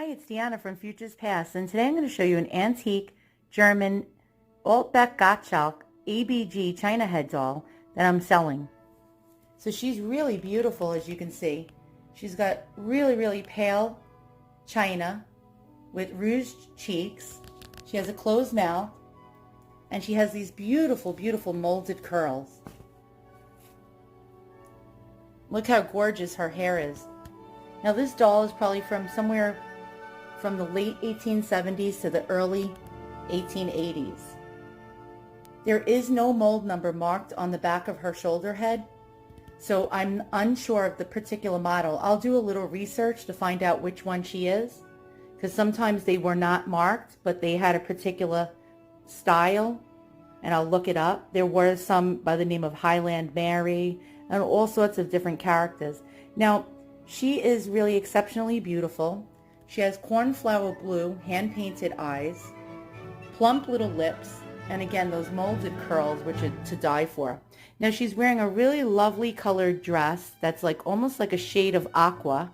Hi, it's Deanna from Futures Past, and today I'm going to show you an antique German Beck Gottschalk ABG China head doll that I'm selling. So she's really beautiful, as you can see. She's got really pale china with rouged cheeks. She has a closed mouth, and she has these beautiful molded curls. Look how gorgeous her hair is. Now this doll is probably from somewhere from the late 1870s to the early 1880s. There is no mold number marked on the back of her shoulder head, so I'm unsure of the particular model. I'll do a little research to find out which one she is, because sometimes they were not marked, but they had a particular style, and I'll look it up. There were some by the name of Highland Mary and all sorts of different characters. Now, she is really exceptionally beautiful. She has cornflower blue, hand-painted eyes, plump little lips, and again, those molded curls, which are to die for. Now, she's wearing a really lovely colored dress that's like almost like a shade of aqua,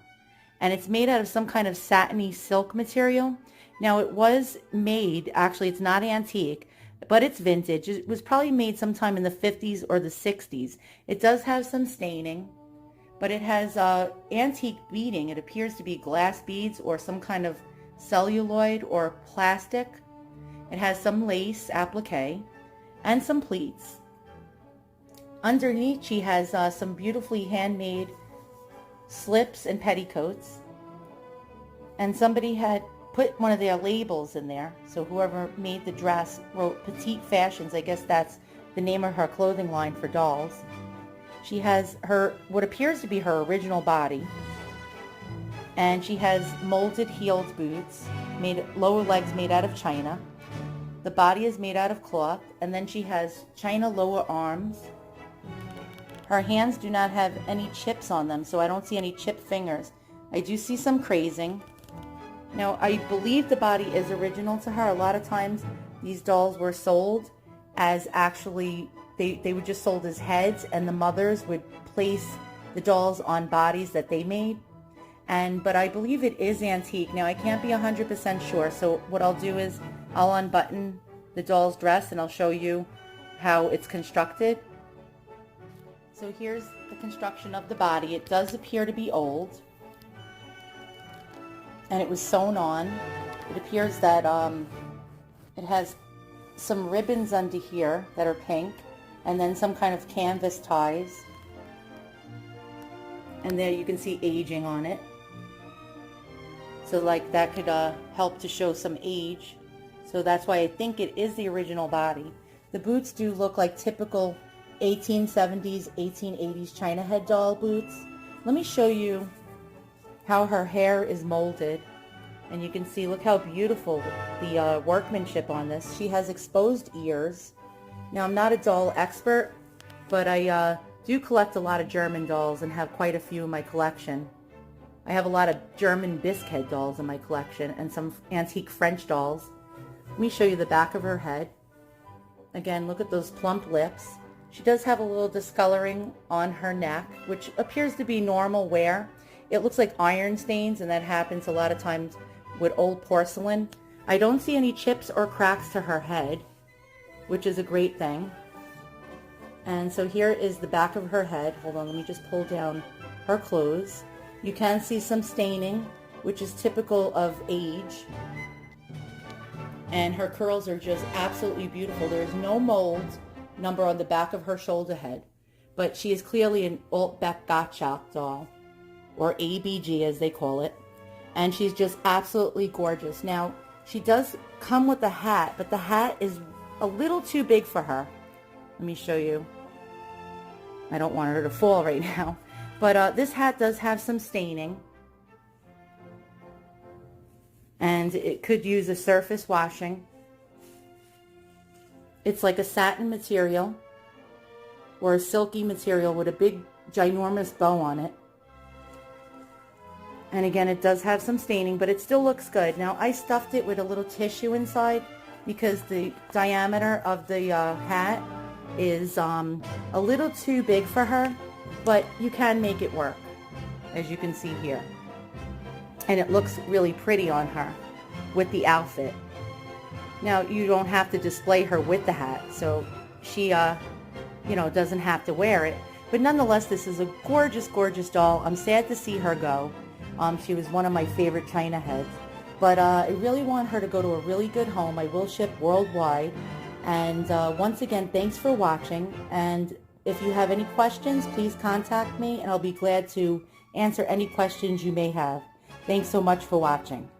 and it's made out of some kind of satiny silk material. Now, it was made, actually, it's not antique, but it's vintage. It was probably made sometime in the 50s or the 60s. It does have some staining, but it has antique beading. It appears to be glass beads or some kind of celluloid or plastic. It has some lace applique and some pleats. Underneath, she has some beautifully handmade slips and petticoats. And somebody had put one of their labels in there. So whoever made the dress wrote Petite Fashions. I guess that's the name of her clothing line for dolls. She has her, what appears to be her original body, and she has molded heeled boots, lower legs made out of china. The body is made out of cloth, and then she has china lower arms. Her hands do not have any chips on them, so I don't see any chipped fingers. I do see some crazing. Now, I believe the body is original to her. A lot of times these dolls were sold as actually they were just sold as heads, and the mothers would place the dolls on bodies that they made. But I believe it is antique. Now, I can't be 100% sure, so what I'll do is I'll unbutton the doll's dress and I'll show you how it's constructed. So here's the construction of the body. It does appear to be old, and it was sewn on. It appears that it has some ribbons under here that are pink, and then some kind of canvas ties. And there you can see aging on it. So like that could help to show some age. So that's why I think it is the original body. The boots do look like typical 1870s, 1880s China head doll boots. Let me show you how her hair is molded. And you can see, look how beautiful the workmanship on this. She has exposed ears. Now, I'm not a doll expert, but I do collect a lot of German dolls and have quite a few in my collection. I have a lot of German bisque head dolls in my collection and some antique French dolls. Let me show you the back of her head. Again, look at those plump lips. She does have a little discoloring on her neck, which appears to be normal wear. It looks like iron stains, and that happens a lot of times with old porcelain. I don't see any chips or cracks to her head, which is a great thing. And so here is the back of her head. Hold on, let me just pull down her clothes. You can see some staining, which is typical of age. And her curls are just absolutely beautiful. There is no mold number on the back of her shoulder head, but she is clearly an Beck Gottschalk doll, or ABG as they call it. And she's just absolutely gorgeous. Now, she does come with a hat, but the hat is a little too big for her. Let me show you. I don't want her to fall right now. But this hat does have some staining. And it could use a surface washing. It's like a satin material or a silky material with a big, ginormous bow on it. And again, it does have some staining, but it still looks good. Now, I stuffed it with a little tissue inside because the diameter of the hat is a little too big for her, but you can make it work, as you can see here. and it looks really pretty on her with the outfit. Now, you don't have to display her with the hat, so she, doesn't have to wear it. But nonetheless, this is a gorgeous, gorgeous doll. I'm sad to see her go. She was one of my favorite China heads. But I really want her to go to a really good home. I will ship worldwide. And once again, thanks for watching. And if you have any questions, please contact me, and I'll be glad to answer any questions you may have. Thanks so much for watching.